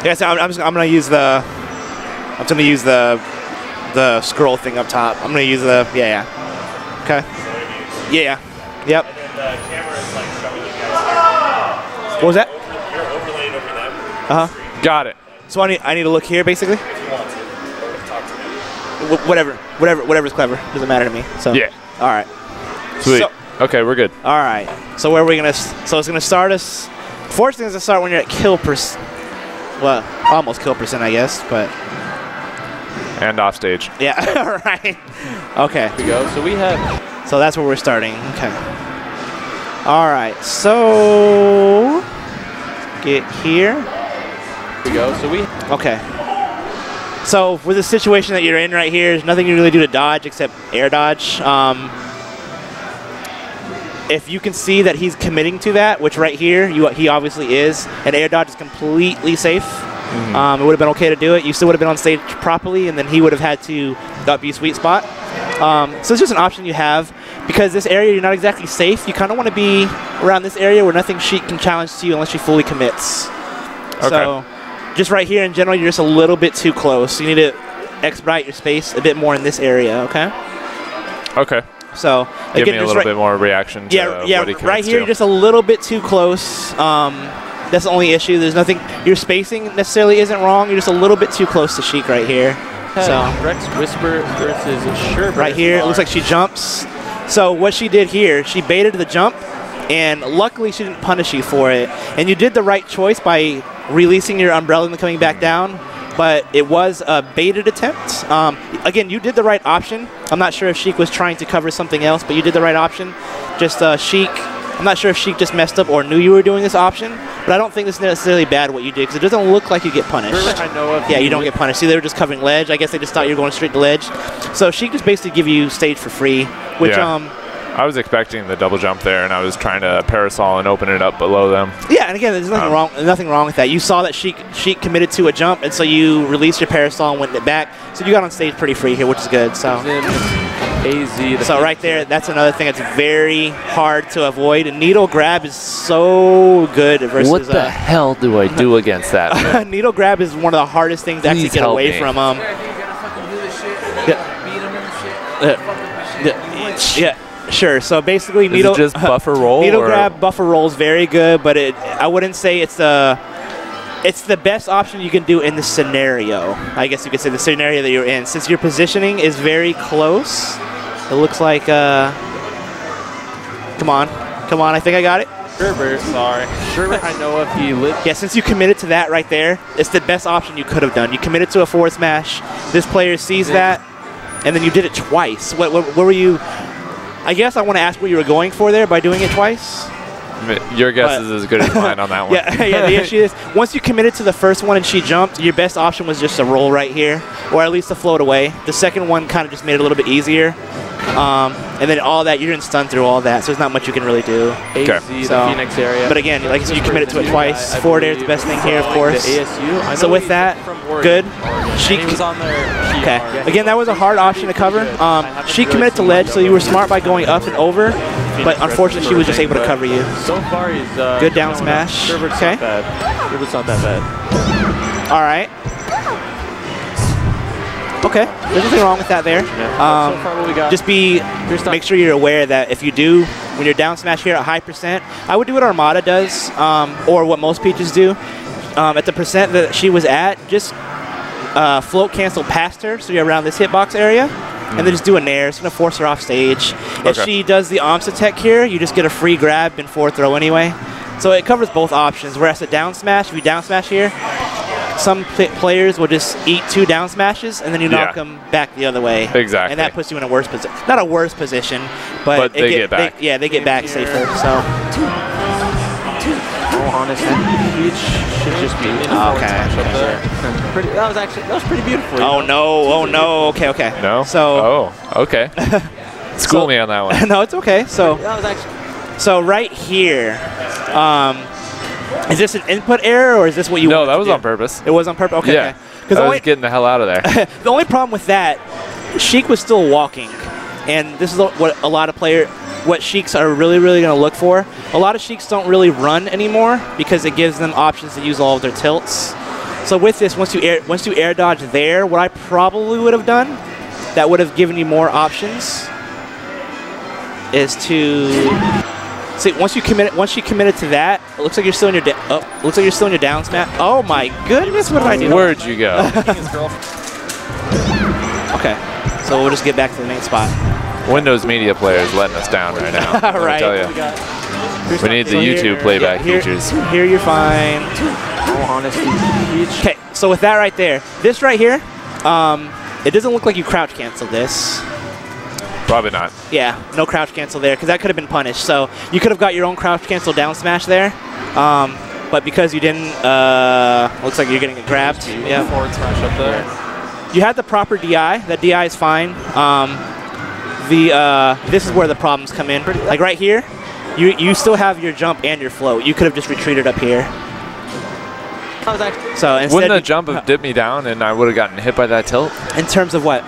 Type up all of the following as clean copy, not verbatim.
Yeah, so I'm gonna use the scroll thing up top. I'm gonna use the Okay. Yeah. Yep. And then the camera is like showing you guys. What was that? You're overlaying over them. Got it. So I need to look here basically. If you want to, or talk to me. Whatever's clever doesn't matter to me. So Yeah. All right. Sweet. So, Okay, we're good. all right. So where are we gonna? So it's gonna start us. Fortunately, it's gonna start when you're at kill percent. Well, almost kill percent, I guess, but. And off stage. Yeah. All right. Okay. Here we go. So we have. So that's where we're starting. Okay. All right. So get here. Here we go. So we. Okay. So with the situation that you're in right here, there's nothing you really do to dodge except air dodge. If you can see that he's committing to that, which right here he obviously is, and air dodge is completely safe. It would have been okay to do it. You still would have been on stage properly, and then he would have had to up you sweet spot. So it's just an option you have. Because this area, you're not exactly safe. You kind of want to be around this area where nothing Sheik can challenge to you unless she fully commits. Okay. So just right here in general, you're just a little bit too close. You need to expedite your space a bit more in this area, okay? Okay. So Give again, me a little bit more reaction to what he commits right here, to. just a little bit too close. That's the only issue. There's nothing. Your spacing necessarily isn't wrong. You're just a little bit too close to Sheik right here. So ShreksWhisper versus Sherbert. right here, it looks like she jumps. So what she did here, she baited the jump, and luckily she didn't punish you for it. And you did the right choice by releasing your umbrella and then coming back down. But it was a baited attempt. Again, you did the right option. I'm not sure if Sheik was trying to cover something else, but you did the right option. Just Sheik. I'm not sure if Sheik just messed up or knew you were doing this option, but I don't think it's necessarily bad what you did because it doesn't look like you get punished. I know of. Yeah, you don't get punished. See, they were just covering ledge. I guess they just thought you were going straight to ledge. So Sheik just basically give you stage for free, which I was expecting the double jump there, and I was trying to parasol and open it up below them. Yeah, and again, there's nothing wrong with that. You saw that Sheik committed to a jump, and so you released your parasol and went back. So you got on stage pretty free here, which is good. So. So right there, that's another thing that's very hard to avoid. And needle grab is so good versus. What the hell do I do against that? Needle grab is one of the hardest things to actually get away from. Yeah, sure. So basically, needle. Is it just buffer roll? Needle grab buffer roll is very good, but I wouldn't say it's the best option you can do in this scenario. I guess you could say the scenario that you're in, since your positioning is very close. It looks like, come on, I think I got it. Sherbert, sorry. Sherbert, I know if he lit. Yeah, since you committed to that right there, it's the best option you could have done. You committed to a forward smash. This player sees that, and then you did it twice. What were you? I guess I want to ask what you were going for there by doing it twice. Your guess is as good as mine on that one. Yeah, the issue is, once you committed to the first one and she jumped, your best option was just to roll right here, or at least to float away. The second one kind of just made it a little bit easier. And then all that, you're in stun through all that, so there's not much you can really do. Okay. So, Phoenix area. but again, like I said, you committed to it twice. Forward air is the best thing here, of course. So with that, good. Sheik. Okay. Again, that was a hard option to cover. She committed to ledge, so you were smart by going up and over. But unfortunately, she was just able to cover you. So far, he's good down smash. Okay. Sherbert's not that bad. All right. Okay. There's nothing wrong with that there. So far, what we got? Just make sure you're aware that if you do, when you're down smash here at high percent, I would do what Armada does, or what most Peaches do. At the percent that she was at, just float cancel past her, so you're around this hitbox area. And then just do a nair. It's going to force her off stage. If she does the Omsa tech here, you just get a free grab and forward throw anyway. So it covers both options. Whereas a down smash, if you down smash here, some players will just eat 2 down smashes, and then you knock them back the other way. Exactly. And that puts you in a worse position. Not a worse position, but they get back. They get back safer. So. Honestly, Peach should just be in that was pretty beautiful. Oh no. Okay. No? So okay. School me on that one. No, it's okay. So that was actually. So right here, is this an input error or is this what you? No, that was on purpose. It was on purpose. Okay. Yeah. Because I was getting the hell out of there. The only problem with that, Sheik was still walking, and this is what a lot of what Sheiks are really going to look for. A lot of Sheiks don't really run anymore because it gives them options to use all of their tilts. So with this, once you air dodge there, what I probably would have done, that would have given you more options, is to see once you committed to that. It looks like you're still in your looks like you're still in your down smash. Oh my goodness, what did I do? Where'd you go? Okay, so we'll just get back to the main spot. Windows Media Player is letting us down right now. Right. Tell you. We need the YouTube playback features. Here you're fine. Oh, honestly. Okay, so with that right there, this right here, it doesn't look like you crouch cancel this. Probably not. Yeah, no crouch cancel there, because that could have been punished. So you could have got your own crouch cancel down smash there, but because you didn't, looks like you're getting it grabbed. Yeah. Forward smash up there. You had the proper DI. That DI is fine. This is where the problems come in. Like right here, you still have your jump and your float. You could have just retreated up here. So instead, wouldn't the jump have dipped me down and I would have gotten hit by that tilt? In terms of what?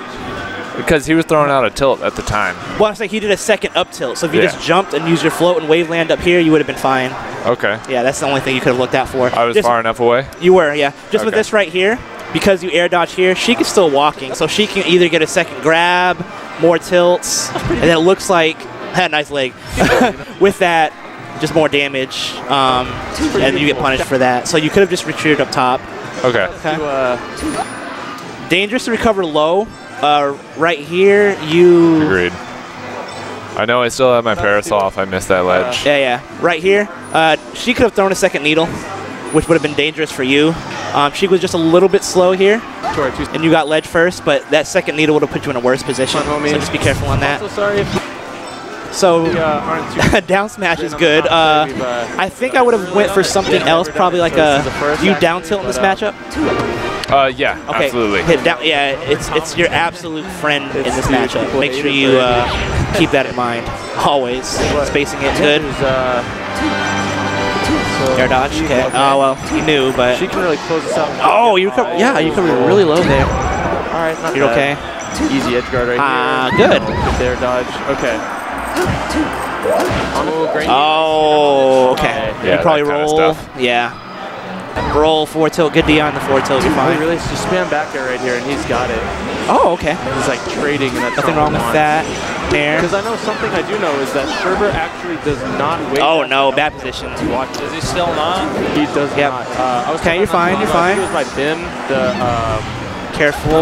Because he was throwing out a tilt at the time. Well, I'm saying he did a second up tilt. So if you just jumped and used your float and wave land up here, you would have been fine. Okay. Yeah, that's the only thing you could have looked out for. I was far enough away? You were, yeah. Just with this right here, because you air dodge here, she is still walking. So she can either get a second grab, more tilts, and then it looks like, had a nice leg. With that, just more damage, and you get punished for that. So you could have just retreated up top. Okay. Dangerous to recover low. Right here, you... Agreed. I know I still have my parasol if I missed that ledge. Yeah. Right here, she could have thrown a second needle, which would have been dangerous for you. She was just a little bit slow here, and you got ledge first, but that second needle would have put you in a worse position. So just be careful on that. So down smash is good. I think I would have went for something else, probably like a you down tilt in this matchup. Yeah, okay. Absolutely. Hit down. Yeah, it's your absolute friend in this matchup. Make sure you keep that in mind always. Spacing it good. Air dodge. Okay. Oh well, you knew, but she can really close this out. Oh, you covered. Yeah, you covered really low there. All right, not You're bad. okay. Easy edge guard right here. Good. Good there, dodge. Okay. Oh, okay. Yeah, you probably that kind of roll. stuff. Yeah. Roll forward tilt. Good D on the forward tilt. You're fine. Really, just spam back there right here, and he's got it. Oh, okay. He's like trading, and that's nothing wrong with that. There. Because I know something I do know is that Sherbert actually does not wait. Oh no, bad position. Does he still not? He does not. I was okay, you're fine. You're fine. It was my BIM. Careful.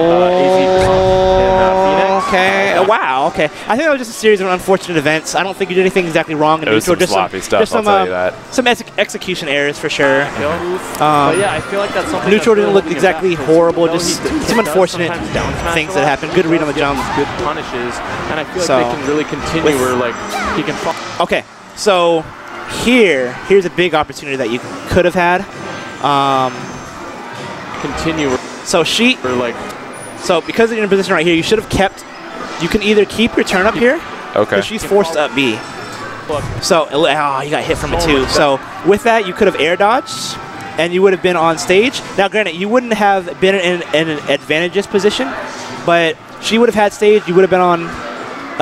Okay. Wow. Okay. I think that was just a series of unfortunate events. I don't think you did anything exactly wrong in it was neutral. Some sloppy stuff. I'll tell you that. Some execution errors for sure. But yeah, I feel like that's something. Neutral didn't look exactly horrible. Just some unfortunate things that happened. Good read on the jump. Good punishes, and I feel like they can really continue. Where like he can. Okay. So here's a big opportunity that you could have had. Continue. So so because you're in a position right here, you should have kept. You can either keep your turn up here, okay. She's forced up B. So you got hit from it too. So with that, you could have air dodged, and you would have been on stage. Now, granted, you wouldn't have been in an advantageous position, but she would have had stage. You would have been on.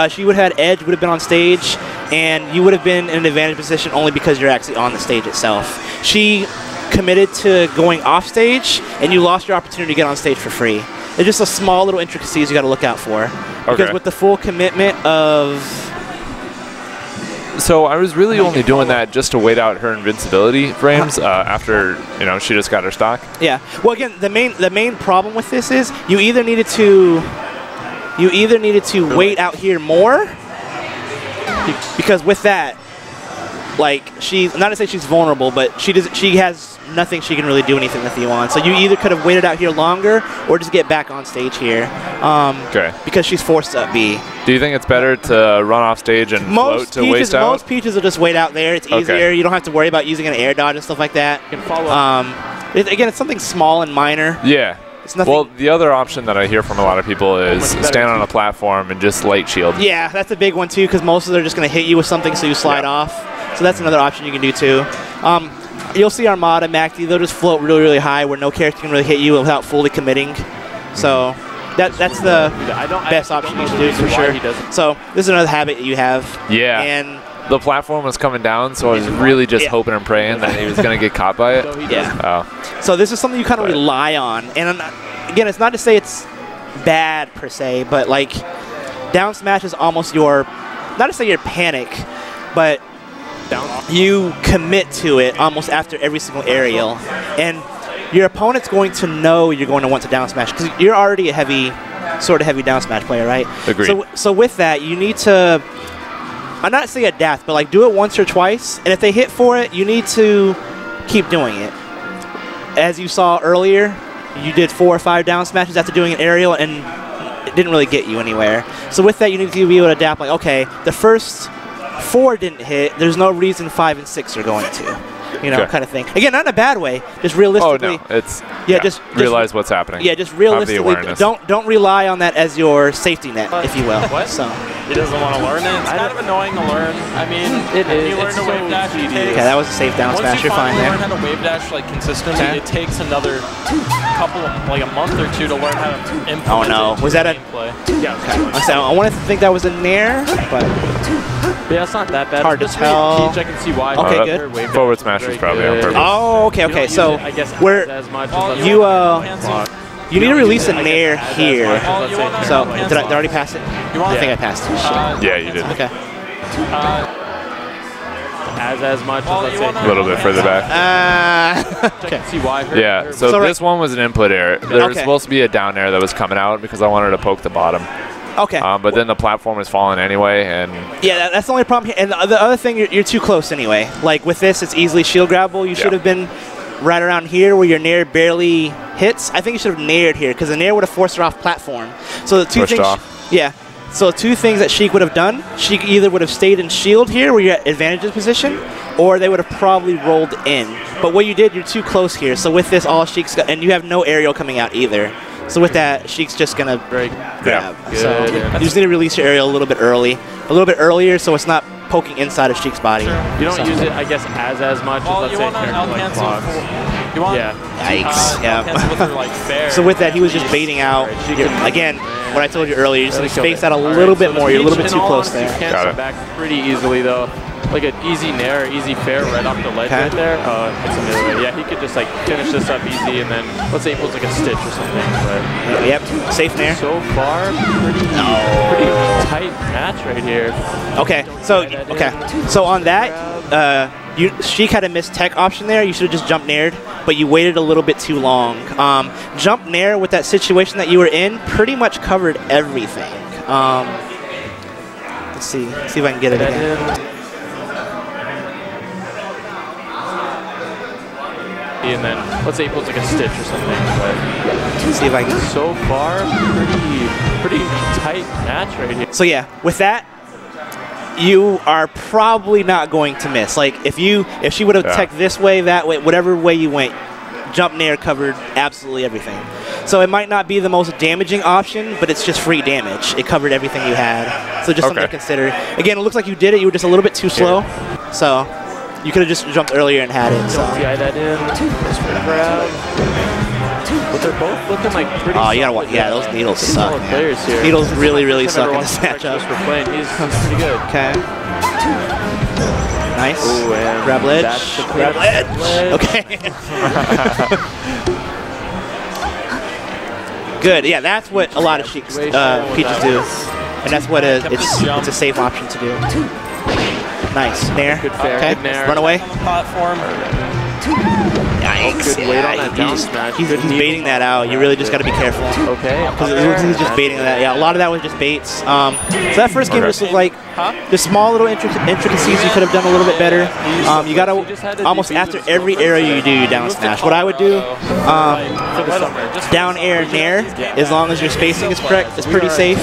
She would have had edge. Would have been on stage, and you would have been in an advantage position only because you're actually on the stage itself. She committed to going off stage, and you lost your opportunity to get on stage for free. It's just a small little intricacies you got to look out for. Because with the full commitment of... So I was really only doing that just to wait out her invincibility frames after she just got her stock. Yeah. Well, again, the main problem with this is you either needed to wait out here more, because with that, like, she's not to say she's vulnerable, but she has nothing she can really do anything with you on. So you either could have waited out here longer or just get back on stage here. Because she's forced up B. Do you think it's better to run off stage and float to waste out? Most peaches will just wait out there. It's easier. You don't have to worry about using an air dodge and stuff like that. You can follow again, it's something small and minor. Yeah. It's nothing. Well, the other option that I hear from a lot of people is stand on a platform and just light shield. Yeah, that's a big one too, because most of them are just going to hit you with something so you slide off. So that's another option you can do too. You'll see Armada, Macti, they'll just float really, really high where no character can really hit you without fully committing. So that's the best option you can do for sure. So this is another habit that you have. Yeah. And the platform was coming down, so I was really just hoping and praying that he was going to get caught by it. So this is something you kind of rely on. And again, it's not to say it's bad per se, but like down smash is almost your, not to say your panic, but you commit to it almost after every single aerial. And your opponent's going to know you're going to want to down smash because you're already a heavy, sort of heavy down smash player, right? Agreed. So with that, you need to, I'm not saying adapt, but like do it once or twice. And if they hit for it, you need to keep doing it. As you saw earlier, you did 4 or 5 down smashes after doing an aerial, and it didn't really get you anywhere. So with that, you need to be able to adapt. Like, okay, the first 4 didn't hit. There's no reason 5 and 6 are going to. You know, kind of thing. Again, not in a bad way. Just realistically. Oh no, it's just realize what's happening. Yeah, just realistically, don't rely on that as your safety net, if you will. What? So he doesn't want to learn it. It's kind of annoying to learn. I mean, it is. You learn to wave dash. Okay, that was a safe down smash. You're fine there. Once you finally learn how to wave dash like consistently, it takes another couple, like a month or 2 to learn how to implement. Oh no, was that a? Yeah. Okay. I wanted to think that was a nair, but yeah, it's not that bad. Hard to tell. I can see why. Okay, good. Forward smash was probably on purpose. Oh, okay. So I guess where as much you need to release a nair here. So did I already pass it? I think I passed it. Yeah, you did. Okay. As much as a little bit further back. Okay. See why? Yeah. So this one was an input error. There was supposed to be a down air that was coming out because I wanted to poke the bottom. Okay. But then the platform is falling anyway, and yeah, that's the only problem here. And the other thing, you're too close anyway. Like with this, it's easily shield grabbable. You should have been right around here where your nair barely hits. I think you should have naired here because the nair would have forced her off platform. So the two things. Yeah. So 2 things that Sheik would have done. Sheik either would have stayed in shield here where you're at advantageous position, or they would have probably rolled in. But what you did, you're too close here. So with this, all Sheik's got, and you have no aerial coming out either. So with that, Sheik's just gonna grab. So you just need to release your aerial a little bit earlier, so it's not poking inside of Sheik's body. You don't use it, I guess, as much as let's say like clogs. Yikes. Yeah. So with that, he was just baiting out. Again, what I told you earlier, you just space out a little bit more. You're a little bit too close there. You can cancel back pretty easily though. Like an easy nair, easy fair right off the ledge right there. It's a middle. Yeah, he could just like finish this up easy and then let's say it was like a stitch or something. But yep, safe nair. So far, pretty tight match right here. Okay, so on that, Sheik had a missed tech option there. You should have just jump naired, but you waited a little bit too long. Jump nair with that situation that you were in pretty much covered everything. Let's see if I can get it again. And then let's say it was like a stitch or something. But let's see if I can. So far, pretty tight match right here. So yeah, with that, you are probably not going to miss. Like if she would have teched this way, that way, whatever way you went, jump nair covered absolutely everything. So it might not be the most damaging option, but it's just free damage. It covered everything you had. So just something to consider. Again, it looks like you did it. You were just a little bit too slow. So you could have just jumped earlier and had it. So. Yeah, that in. Just for grab. But they're both looking like pretty. Oh, you gotta watch. Yeah, those needles suck. Players here. Needles really suck in this matchup. He's pretty good. Okay. Nice. Ooh, and grab ledge. Grab ledge. Okay. Good. Yeah, that's what a lot of peaches do, and that's what it's a safe option to do. Nice. Nair. Good fair. Okay. Good nair. Run away. Platform. Yikes. Good weight on that down smash. He's baiting that out. You really just got to be careful. Okay. Because it looks like he's just baiting that. Yeah, a lot of that was just baits. So that first game just looked like the small little intricacies you could have done a little bit better. You got to almost after every area you do, you down smash. What I would do, down air nair, as long as your spacing is correct, is pretty safe.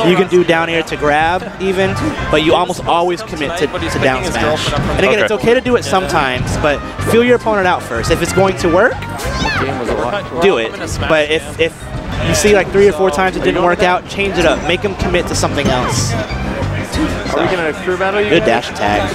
You can do down air to grab even, but you almost always commit to down smash. And again, it's okay to do it sometimes, but feel your opponent out first. If it's going to work, do it. But if you see like 3 or 4 times it didn't work out, change it up. Make them commit to something else. Are we going to crew battle you? Good dash attack.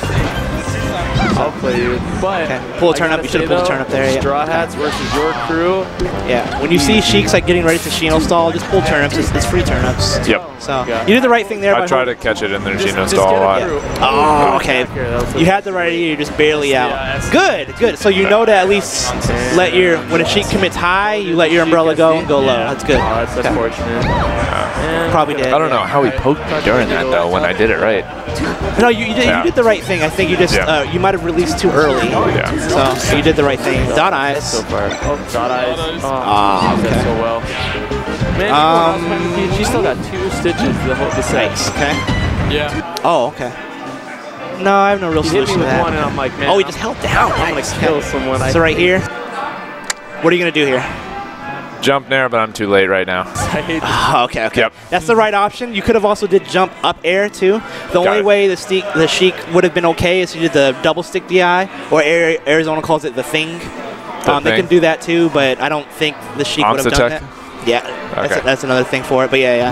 I'll play you. But pull a turn up. You should have pulled a turn up there. Straw Hats versus your crew. Yeah. When you see Sheik's like getting ready to Shino stall, just pull turnips. It's free turnips. Yep. So you did the right thing there. I try to catch it in their Shino stall a lot. Oh, okay. You had the right idea. You're just barely out. Good, good. So you know to at least let your when a Sheik commits high, you let your umbrella go and go low. That's good. That's unfortunate. Probably did. I don't know how he poked me during that though when I did it right. No, you did the right thing. I think you just you might have released too early. Yeah. So you did the right thing. Dot eyes. So far. Oh, dot eyes. Oh, okay. So well. Man, she still got 2 stitches the whole set. Nice. Okay. Yeah. Oh, okay. No, I have no real solution to that. One and I'm like, man, oh, he just held down. I'm gonna kill someone. So right here, what are you gonna do here? Jump nair, but I'm too late right now. Oh, okay, okay. Yep. That's the right option. You could have also did jump up air too. The only way the Sheik would have been okay is you did the double stick DI, or Arizona calls it the thing. They can do that too, but I don't think the Sheik would have done that. Yeah, that's another thing for it. But yeah.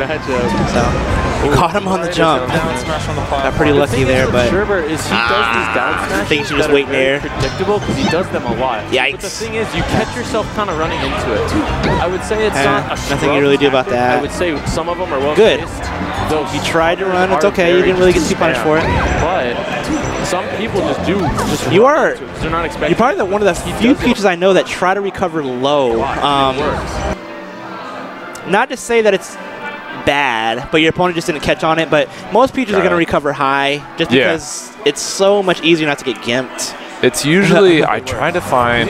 So caught him on the jump. Got pretty lucky there, but Sherbert is he does these down smashes. I think you should just wait there. Predictable because he does them a lot. Yikes. But the thing is, you catch yourself kind of running into it. I would say it's not a nothing you really do about that. I would say some of them are well good. Those you tried to run. It's okay. You didn't really get too punished for it. But some people just do. You are. They're not expecting. You're probably one of the few peaches I know that try to recover low. Not to say that it's bad, but your opponent just didn't catch on it. But most peaches are going to recover high just because it's so much easier not to get gimped. It's usually, I try to find,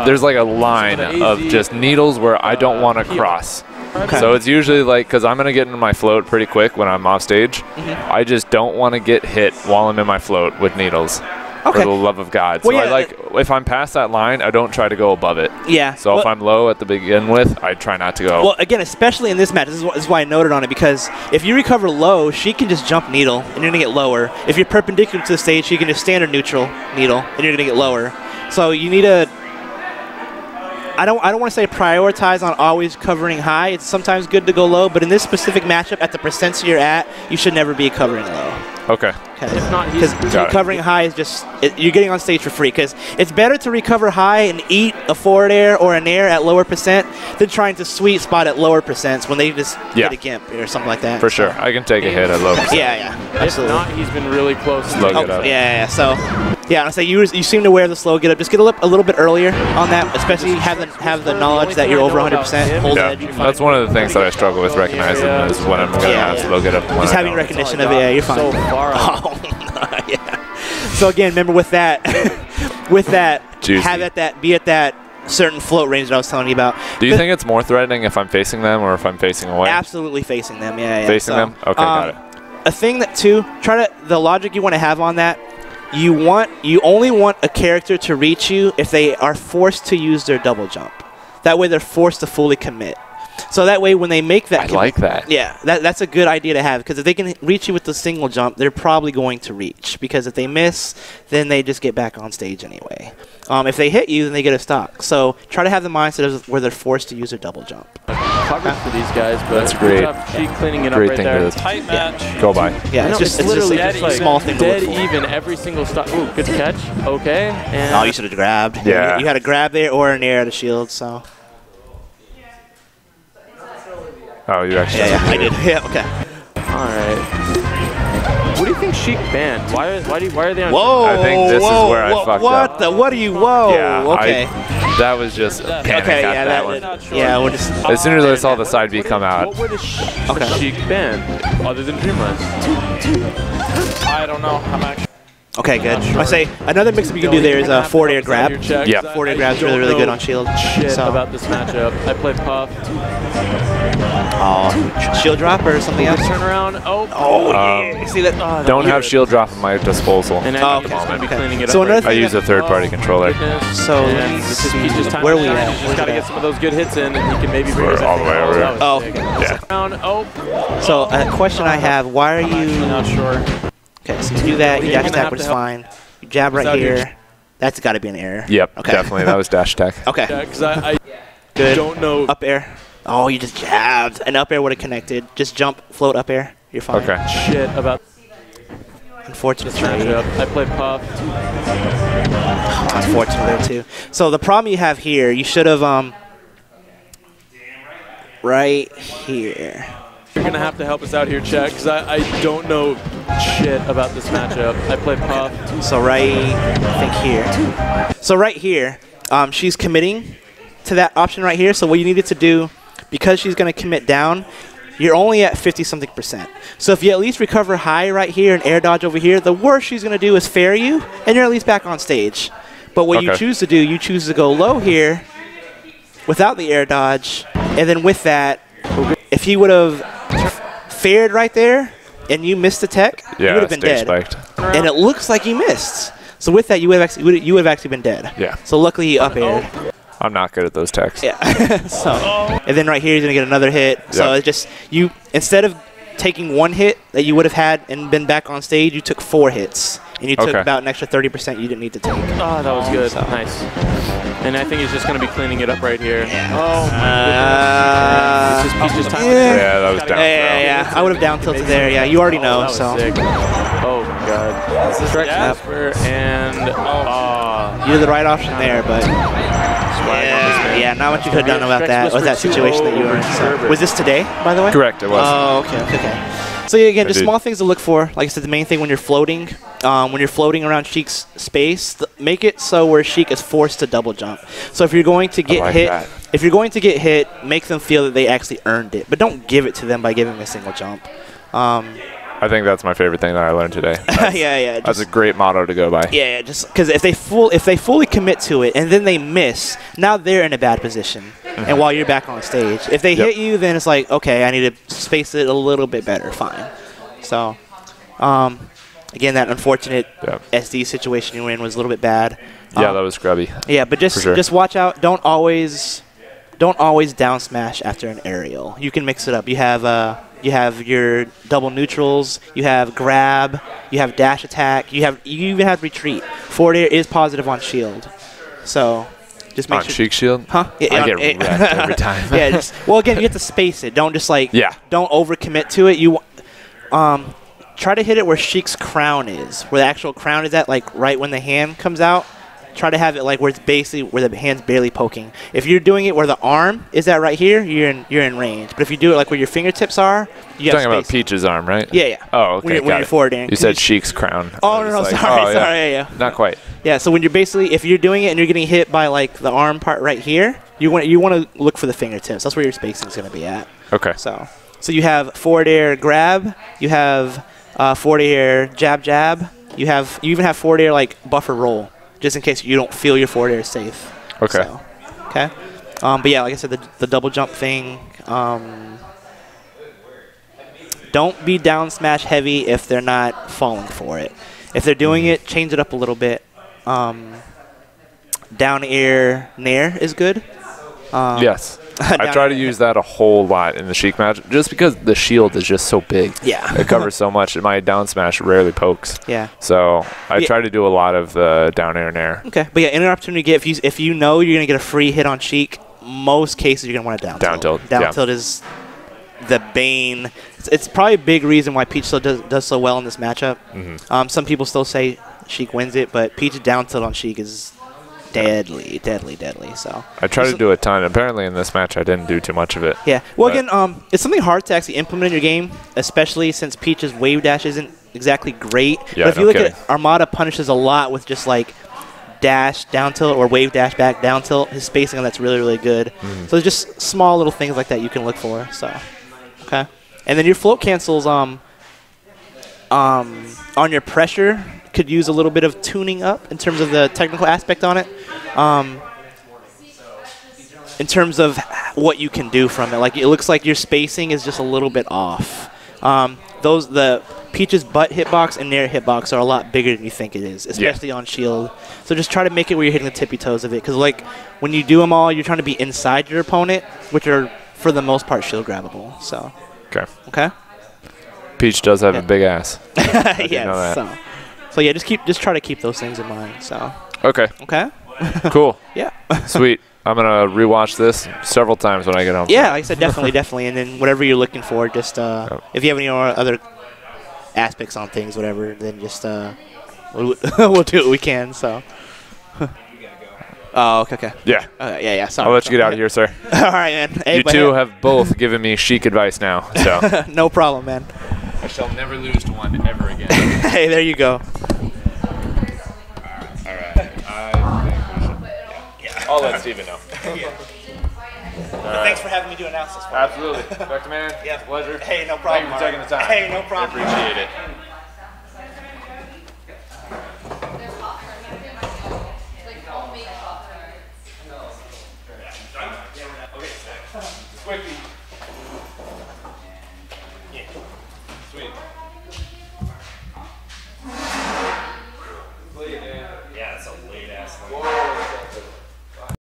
there's like a line of just needles where I don't want to cross. Okay. So it's usually like, because I'm going to get into my float pretty quick when I'm off stage. I just don't want to get hit while I'm in my float with needles. For the love of God. Well, so I like, if I'm past that line, I don't try to go above it. Yeah. So if I'm low at the begin with, I try not to go. Well, again, especially in this match, this is why I noted on it, because if you recover low, she can just jump needle, and you're going to get lower. If you're perpendicular to the stage, she can just standard neutral needle, and you're going to get lower. So you need to... I don't want to say prioritize on always covering high. It's sometimes good to go low, but in this specific matchup, at the percents you're at, you should never be covering low. Okay. If not, because recovering high is just you're getting on stage for free. Because it's better to recover high and eat a forward air or a nair at lower percent than trying to sweet spot at lower percents when they just get a gimp or something like that. For sure, I can take a hit at low percent. Yeah, absolutely. If not, he's been really close. Slow get up. Yeah. So, yeah, I say you seem to wear the slow get up. Just get a little bit earlier on that, especially have the knowledge that you're over 100%. Hold edge. That's one of the things that I struggle with recognizing is when I'm going to have slow get up. Just having recognition of it, you're fine. So far. So again, remember with that, be at that certain float range that I was telling you about. Do you think it's more threatening if I'm facing them or if I'm facing away? Absolutely facing them. Yeah. Facing them. Okay, got it. A thing that the logic you want to have on that. You only want a character to reach you if they are forced to use their double jump. That way, they're forced to fully commit. So that way, when they make that... I like that. Yeah, that's a good idea to have, because if they can reach you with the single jump, they're probably going to reach. Because if they miss, then they just get back on stage anyway. If they hit you, then they get a stock. So try to have the mindset of where they're forced to use their double jump. Coverage for these guys, but that's great. Sheik cleaning it great up right thing there. to Tight match. Go by. Yeah, it's literally just like a small thing to dead look for. even every single stop. Ooh, good catch. Okay. And Oh, you should have grabbed. Yeah. You had a grab there or an air at a shield, so... Oh, you actually... Yeah, I did. Yeah, okay. All right. What do you think Sheik banned? Why are they on... Whoa! I think this is where I fucked up. What are you... Whoa! Yeah, okay. That was just panic at that one. Yeah, we'll just... As soon as I saw the side B come out... What would a Sheik ban other than Dreamland? I don't know. I'm actually... Okay, good. I say another mix-up you can do there is a forward air grab. Yeah. Forward air grab's really good on shield. Shit about this matchup. I play Puff. Oh, shield drop or something else? Turn around. Oh, yeah. See that? Don't have shield drop at my disposal. And okay. So another thing I use a third-party controller. So where are we at? Just gotta get some of those good hits in, and he can maybe bring us all the way over there. Oh, yeah. So a question I have: why are you? Not sure. Okay, so you do that. You dash attack, which is fine. You jab right here. That's got to be an error. Yep, okay. Definitely. That was dash attack. Okay. Yeah, because I good. Don't know. Up air. Oh, you just jabbed. An up air would have connected. Just jump, float up air. You're fine. Okay. Shit about. Unfortunate matchup. I play Puff. Unfortunate there too. So the problem you have here, you should have right here. You're gonna have to help us out here, Chad, because I don't know shit about this matchup. I play Puff. So I think here. So right here, she's committing to that option right here. So what you needed to do, because she's gonna commit down, you're only at 50-something%. So if you at least recover high right here and air dodge over here, the worst she's going to do is fair you, and you're at least back on stage. But what you choose to do, you choose to go low here without the air dodge, and then with that, if he would have fared right there and you missed the tech, you would have been dead. Spiked. And it looks like you missed. So with that, you would have actually been dead. Yeah. So luckily he up aired. I'm not good at those techs. Yeah. And then right here, he's going to get another hit. So it's just, instead of taking one hit that you would have had and been back on stage, you took 4 hits. And you took about an extra 30% you didn't need to take. Oh, that was good. So. Nice. And I think he's just going to be cleaning it up right here. Yeah. Oh, my goodness. Time. Yeah, that was down. Yeah. I would have down tilted there. Yeah, you already know. So. Sick. Oh, my God. This is ShreksWhisper and... you did the right option there, but... Yeah, not much you could have done about that, with that situation that you were in. So. Was this today, by the way? Correct, it was. Oh, okay. So yeah, again, just small things to look for. Like I said, the main thing when you're floating around Sheik's space, make it so where Sheik is forced to double jump. So if you're going to get hit, make them feel that they actually earned it, but don't give it to them by giving them a single jump. I think that's my favorite thing that I learned today. That's a great motto to go by. Yeah, just because if they fully commit to it and then they miss, now they're in a bad position. And while you're back on stage, if they hit you, then it's like, okay, I need to space it a little bit better. Fine. So, again, that unfortunate SD situation you were in was a little bit bad. Yeah, that was scrubby. Yeah, but just watch out. Don't always down smash after an aerial. You can mix it up. You have your double neutrals, you have grab, you have dash attack, you even have retreat. Forward air is positive on shield. So just make sure. Sheik shield? Huh? Yeah, I get wrecked every time. Yeah, well again, you have to space it. Don't just don't overcommit to it. You try to hit it where Sheik's crown is, where the actual crown is at, like right when the hand comes out. Try to have it like where it's basically where the hand's barely poking. If you're doing it where the arm is at right here, you're in range. But if you do it like where your fingertips are, you talking about Peach's arm, right? Yeah. Oh, okay. When you're forward aiming. You said Sheik's crown. Oh no, sorry. Yeah. Not quite. Yeah. So when you're basically, if you're doing it and you're getting hit by like the arm part right here, you want to look for the fingertips. That's where your spacing is going to be at. Okay. So you have forward air grab. You have forward air jab. You even have forward air like buffer roll, just in case you don't feel your forward air is safe. Okay. So, okay. But yeah, like I said, the double jump thing. Don't be down smash heavy if they're not falling for it. If they're doing it, change it up a little bit. Down air nair is good. Yes. I try to use that a whole lot in the Sheik match, just because the shield is just so big. Yeah. It covers so much. My down smash rarely pokes. Yeah. So I try to do a lot of the down air nair. Okay. But yeah, any opportunity to get, if you know you're going to get a free hit on Sheik, most cases you're going to want to down tilt. Down tilt is the bane. It's probably a big reason why Peach still does so well in this matchup. Some people still say Sheik wins it, but Peach down tilt on Sheik is deadly. So I try to do a ton. Apparently in this match I didn't do too much of it. Yeah. Well, again, it's something hard to actually implement in your game, especially since Peach's wave dash isn't exactly great. Yeah, but if you look at Armada punishes a lot with just like dash down tilt or wave dash back down tilt. His spacing on that's really good. So there's just small little things like that you can look for. So okay. And then your float cancels on your pressure could use a little bit of tuning up in terms of the technical aspect on it. In terms of what you can do from it. Like, it looks like your spacing is just a little bit off. The Peach's butt hitbox and nair hitbox are a lot bigger than you think it is, especially on shield. So just try to make it where you're hitting the tippy toes of it. Because, like, when you do them all, you're trying to be inside your opponent, which are, for the most part, shield grabbable. So. Okay? Peach does have a big ass. Yeah, so yeah, just try to keep those things in mind. So. Okay. Cool. Yeah. Sweet. I'm gonna rewatch this several times when I get home. Yeah, like I said, definitely. And then whatever you're looking for, just if you have any other aspects on things, whatever, then just we'll do what we can. So. Oh, okay. Yeah. Yeah. Sorry. I'll let you get out of here, sir. All right, man. Hey, you two have both given me chic advice now, so. No problem, man. I shall never lose to one ever again. Hey, there you go. All right. I think we should. Yeah. I'll let Steven know. Thanks for having me do analysis. Absolutely. Dr. Man, yeah, pleasure. Hey, no problem. Thank you for taking the time. Hey, no problem. I appreciate it. Quickly.